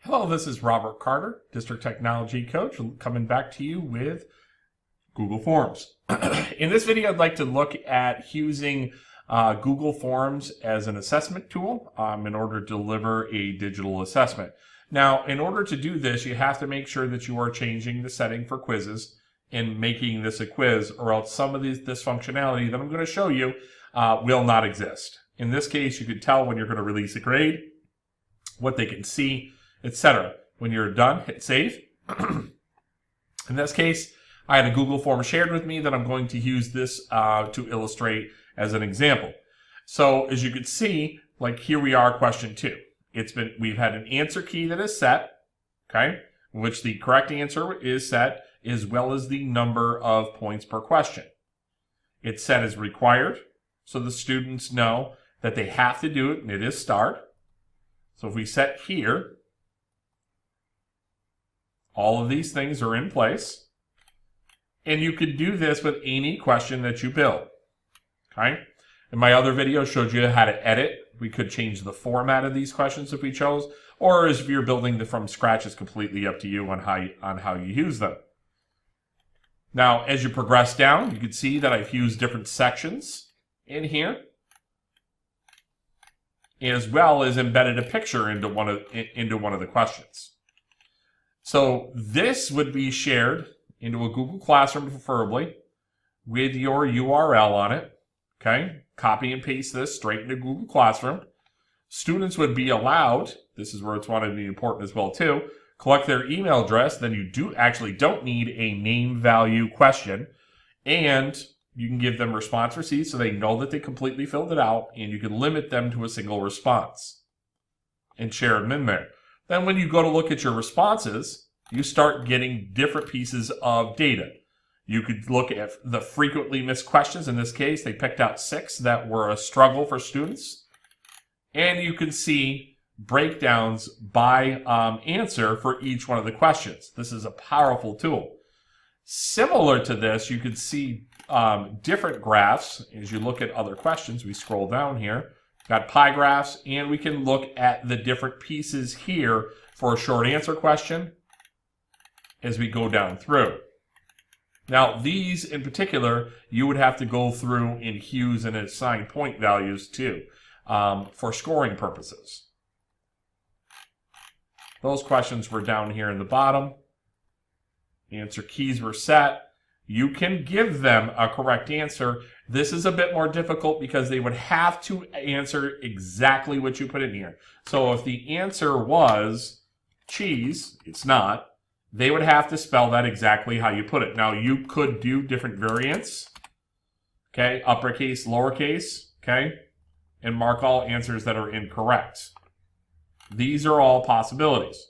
Hello, this is Robert Carter, District Technology Coach, coming back to you with Google Forms. In this video, I'd like to look at using Google Forms as an assessment tool in order to deliver a digital assessment. Now, in order to do this, you have to make sure that you are changing the setting for quizzes and making this a quiz, or else some of this functionality that I'm going to show you will not exist. In this case, you could tell when you're going to release a grade, what they can see, etc. When you're done, hit save. In this case, I had a Google form shared with me that I'm going to use this to illustrate as an example. So as you can see, like here we are, question 2. We've had an answer key that is set, okay, which the correct answer is set, as well as the number of points per question. It's set as required, so the students know that they have to do it, and it is start. So if we set here, all of these things are in place. And you could do this with any question that you build. Okay? In my other video, showed you how to edit. We could change the format of these questions if we chose. Or if you're building them from scratch, it's completely up to you on how you use them. Now, as you progress down, you can see that I've used different sections in here, as well as embedded a picture into one of the questions. So this would be shared into a Google Classroom, preferably, with your URL on it. Okay, copy and paste this straight into Google Classroom. Students would be allowed, this is where it's want to be important as well too, collect their email address. Then you don't need a name value question, and you can give them response receipts so they know that they completely filled it out, and you can limit them to a single response and share them in there. Then when you go to look at your responses, you start getting different pieces of data. You could look at the frequently missed questions. In this case, they picked out 6 that were a struggle for students. And you can see breakdowns by answer for each one of the questions. This is a powerful tool. Similar to this, you could see different graphs. As you look at other questions, we scroll down here. Got pie graphs, and we can look at the different pieces here for a short answer question as we go down through. Now, these in particular, you would have to go through and use and assign point values to for scoring purposes. Those questions were down here in the bottom. Answer keys were set. You can give them a correct answer. This is a bit more difficult because they would have to answer exactly what you put in here. So if the answer was cheese, it's not, they would have to spell that exactly how you put it. Now, you could do different variants, okay, uppercase, lowercase, okay, and mark all answers that are incorrect. These are all possibilities.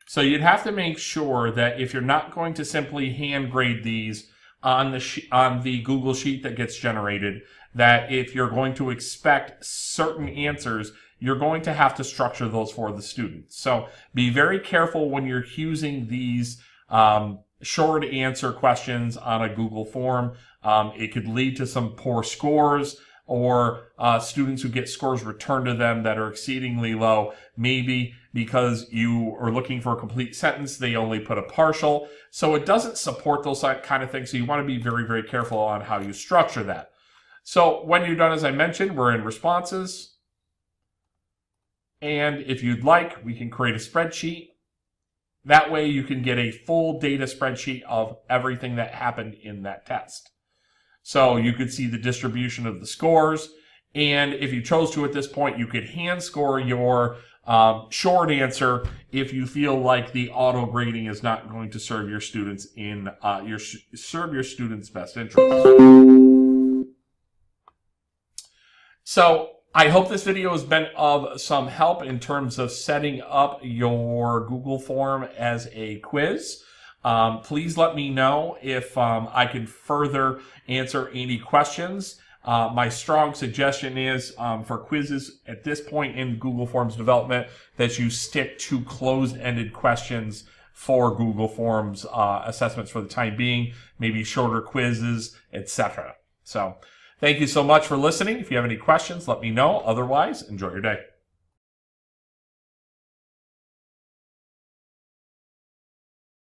So you'd have to make sure that if you're not going to simply hand grade these on the Google Sheet that gets generated, that if you're going to expect certain answers, you're going to have to structure those for the students. So be very careful when you're using these short answer questions on a Google form. It could lead to some poor scores, or students who get scores returned to them that are exceedingly low, maybe because you are looking for a complete sentence, they only put a partial. So it doesn't support those kind of things, so you want to be very, very careful on how you structure that. So when you're done, as I mentioned, we're in responses. And if you'd like, we can create a spreadsheet. That way you can get a full data spreadsheet of everything that happened in that test. So you could see the distribution of the scores, and if you chose to at this point, you could hand score your short answer if you feel like the auto grading is not going to serve your students in serve your students' best interest. So I hope this video has been of some help in terms of setting up your Google form as a quiz. Please let me know if I can further answer any questions. My strong suggestion is for quizzes at this point in Google Forms development that you stick to closed-ended questions for Google Forms assessments for the time being, maybe shorter quizzes, etc. So thank you so much for listening. If you have any questions, let me know. Otherwise, enjoy your day.